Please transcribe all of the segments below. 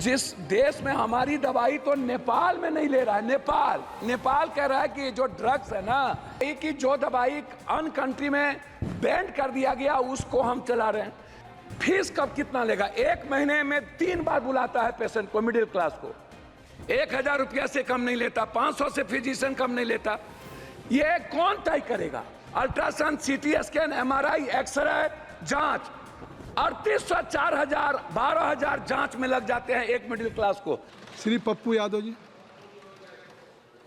जिस देश में हमारी दवाई तो नेपाल में नहीं ले रहा है, नेपाल कह रहा है कि जो ड्रग्स है ना, कि जो दवाई अन कंट्री में बैन कर दिया गया उसको हम चला रहे हैं। फीस कब कितना लेगा? 1 महीने में 3 बार बुलाता है पेशेंट को, मिडिल क्लास को। 1000 रुपया से कम नहीं लेता, 500 से फिजिशियन कम नहीं लेता। ये कौन तय करेगा? Ultrasound, CT scan, MRI, x-ray, जांच 3800, 4000, 12000 जांच में लग जाते हैं एक मिडिल क्लास को। श्री पप्पू यादव जी,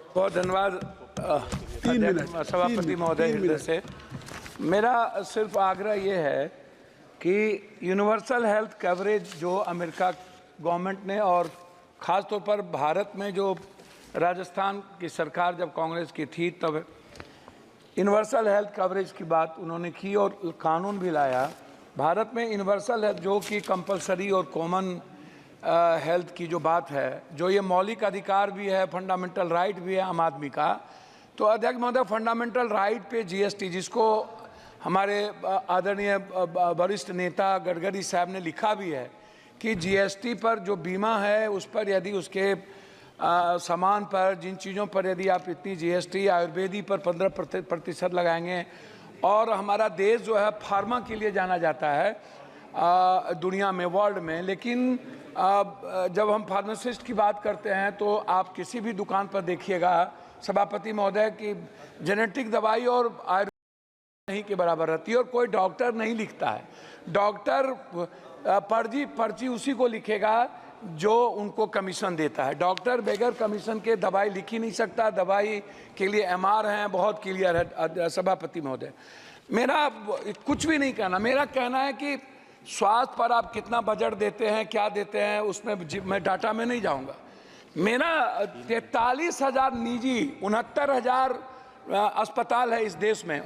बहुत धन्यवाद सभापति महोदय हृदय से। मेरा सिर्फ आग्रह ये है कि यूनिवर्सल हेल्थ कवरेज जो अमेरिका गवर्नमेंट ने और ख़ास तौर पर भारत में जो राजस्थान की सरकार जब कांग्रेस की थी तब यूनिवर्सल हेल्थ कवरेज की बात उन्होंने की और कानून भी लाया। भारत में यूनिवर्सल हेल्थ जो कि कंपलसरी और कॉमन हेल्थ की जो बात है, जो ये मौलिक अधिकार भी है, फंडामेंटल राइट भी है आम आदमी का। तो अध्यक्ष महोदय, फंडामेंटल राइट पे जीएसटी, जिसको हमारे आदरणीय वरिष्ठ नेता गडकरी साहब ने लिखा भी है कि जीएसटी पर जो बीमा है उस पर यदि उसके सामान पर, जिन चीज़ों पर यदि आप इतनी जीएसटी, आयुर्वेदी पर 15% लगाएंगे, और हमारा देश जो है फार्मा के लिए जाना जाता है दुनिया में, वर्ल्ड में। लेकिन जब हम फार्मासिस्ट की बात करते हैं तो आप किसी भी दुकान पर देखिएगा सभापति महोदय की जेनेटिक दवाई और आयुर्वेद नहीं के बराबर रहती है, और कोई डॉक्टर नहीं लिखता है। डॉक्टर पर्ची उसी को लिखेगा जो उनको कमीशन देता है। डॉक्टर बगैर कमीशन के दवाई लिख ही नहीं सकता। दवाई के लिए MR हैं, बहुत क्लियर है सभापति महोदय। मेरा कुछ भी नहीं कहना, मेरा कहना है कि स्वास्थ्य पर आप कितना बजट देते हैं, क्या देते हैं, उसमें मैं डाटा में नहीं जाऊंगा। मेरा 43,000 निजी, 69,000 अस्पताल है इस देश में,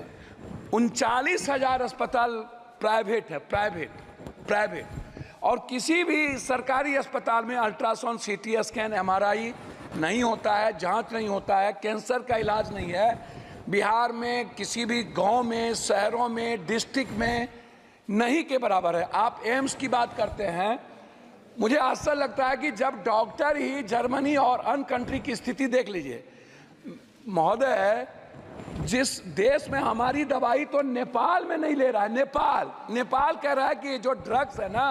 39,000 अस्पताल प्राइवेट है, प्राइवेट। और किसी भी सरकारी अस्पताल में अल्ट्रासाउंड, CT स्कैन, MRI नहीं होता है, जांच नहीं होता है, कैंसर का इलाज नहीं है। बिहार में किसी भी गांव में, शहरों में, डिस्ट्रिक्ट में नहीं के बराबर है। आप एम्स की बात करते हैं, मुझे आश्चर्य लगता है कि जब डॉक्टर ही जर्मनी और अन्य कंट्री की स्थिति देख लीजिए महोदय, जिस देश में हमारी दवाई तो नेपाल में नहीं ले रहा है, नेपाल कह रहा है कि जो ड्रग्स है ना,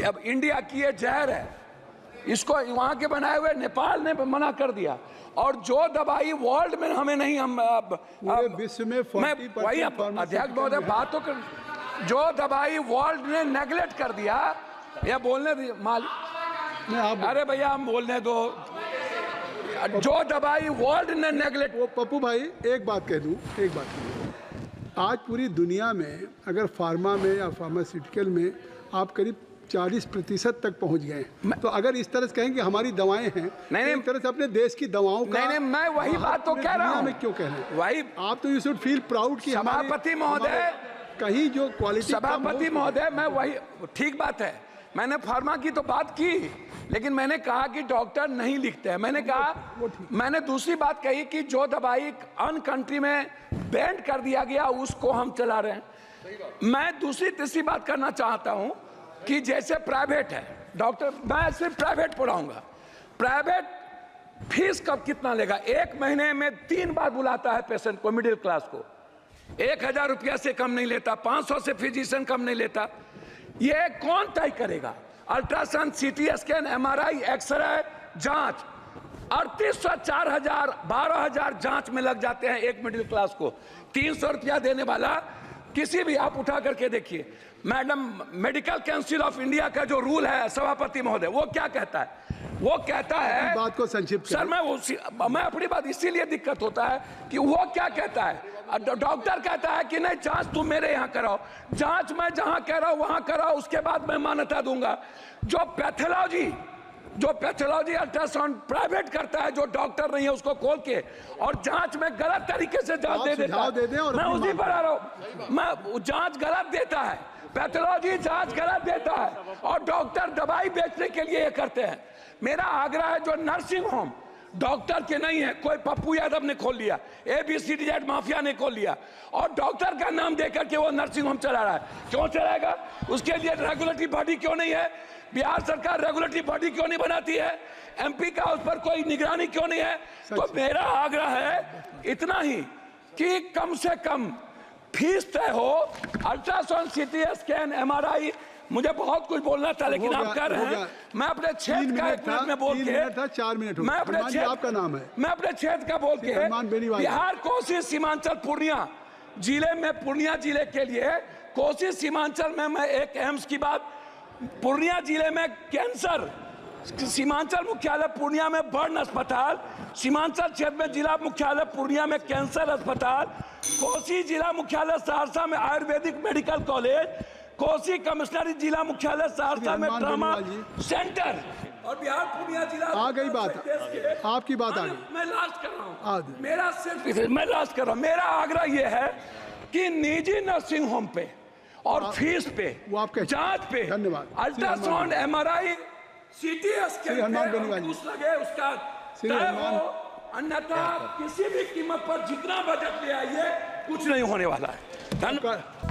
अब इंडिया की ये जहर है, इसको वहां के बनाए हुए नेपाल ने मना कर दिया। और जो दवाई वर्ल्ड में हमें नहीं, हम विश्व में वही अध्यक्ष महोदय बात तो कर, जो दवाई वर्ल्ड ने नेगलेक्ट कर दिया, या बोलने अरे भैया हम बोलने दो, जो दवाई वर्ल्ड ने नेगलेक्ट। वो पप्पू भाई एक बात कह दूं, आज पूरी दुनिया में अगर फार्मा में या फार्मास्यूटिकल में आप करीब 40% तक पहुंच गए, तो अगर इस तरह से कहें कि हमारी दवाएं हैं, नहीं, एक तरह से अपने देश की दवाओं का, नहीं, मैं वही बात तो कह रहा हूं। मैं क्यों कह रहा हूं वही आप तो यू शुड फील प्राउड कि सभापति महोदय, कहीं जो क्वालिटी, सभापति महोदय, मैं वही, ठीक बात है, मैंने फार्मा की तो बात की, लेकिन मैंने कहा कि डॉक्टर नहीं लिखते हैं। मैंने दूसरी बात कही कि जो दवाई अन कंट्री में बैन कर दिया गया उसको हम चला रहे हैं। मैं दूसरी तीसरी बात करना चाहता हूं कि जैसे प्राइवेट है डॉक्टर, मैं सिर्फ प्राइवेट पढ़ाऊंगा, प्राइवेट फीस कब कितना लेगा? 1 महीने में 3 बार बुलाता है पेशेंट को, मिडिल क्लास को। 1000 रुपया से कम नहीं लेता, 500 से फिजिशियन कम नहीं लेता। ये कौन तय करेगा? Ultrasound, CT scan, MRI, x-ray, जांच 3800, 4000, 12000 जांच में लग जाते हैं एक मिडिल क्लास को। 300 रुपया देने वाला किसी भी, आप उठा करके देखिए madam, medical council of India का जो रूल है सभापति महोदय, वो क्या कहता है? वो कहता है, बात को संक्षिप्त सर मैं अपनी बात, इसीलिए दिक्कत होता है कि वो क्या कहता है, डॉक्टर कहता है कि नहीं जांच तुम मेरे यहाँ कराओ, जांच मैं जहाँ कह रहा हूँ वहाँ कराओ, उसके बाद मैं मान्यता दूंगा। जो पैथोलॉजी अल्ट्रासाउंड प्राइवेट करता है, जो डॉक्टर नहीं है उसको खोल के और जांच में गलत तरीके से जांच दे देता है। मैं उसी पर आ रहा हूँ, मैं जांच गलत देता है, पैथोलॉजी जांच गलत देता है, और डॉक्टर दवाई बेचने के लिए ये करते हैं। मेरा आग्रह है, जो नर्सिंग होम डॉक्टर के नहीं है, कोई पप्पू यादव ने खोल लिया, ABCD माफिया ने खोल लिया, और डॉक्टर का नाम देकर के वो नर्सिंग होम चला रहा है। क्यों चलाएगा? उसके लिए रेगुलेटरी बॉडी क्यों नहीं है? बिहार सरकार रेगुलेटरी बॉडी क्यों नहीं बनाती है? एमपी का उस पर कोई निगरानी क्यों नहीं है? तो मेरा आग्रह है इतना ही कि कम से कम फीस तय हो, अल्ट्रासाउंड, सीटी स्कैन, एमआरआई। मुझे बहुत कुछ बोलना था लेकिन आप कर रहे हैं। मैं अपने क्षेत्र का 1 मिनट में बोल के, 4 मिनट मैं अपने क्षेत्र, आपका नाम है, मैं अपने क्षेत्र का बोल के, बिहार कोसी सीमांचल पूर्णिया जिले में, पूर्णिया जिले के लिए कोसी सीमांचल में मैं एक एम्स की बात, पूर्णिया जिले में कैंसर, सीमांचल मुख्यालय पूर्णिया में बर्न अस्पताल, सीमांचल क्षेत्र में जिला मुख्यालय पूर्णिया में कैंसर अस्पताल, कोसी जिला मुख्यालय सहरसा में आयुर्वेदिक मेडिकल कॉलेज, कोसी कमिश्नरी जिला मुख्यालय सहरसा में ट्रामा सेंटर, और बिहार पूर्णिया जिला। आ गई बात, आपकी बात आ गई। मैं लास्ट कर रहा हूँ, मेरा सिर्फ, मैं लास्ट कर रहा हूँ। मेरा आग्रह यह है कि निजी नर्सिंग होम पे और फीस पे, जांच पे, अल्ट्रासाउंड, एमआरआई, सीटी स्कैन लगे उसका तय हो, अन्यथा किसी भी कीमत पर जितना बजट ले आइए कुछ नहीं होने वाला है। धन्यवाद।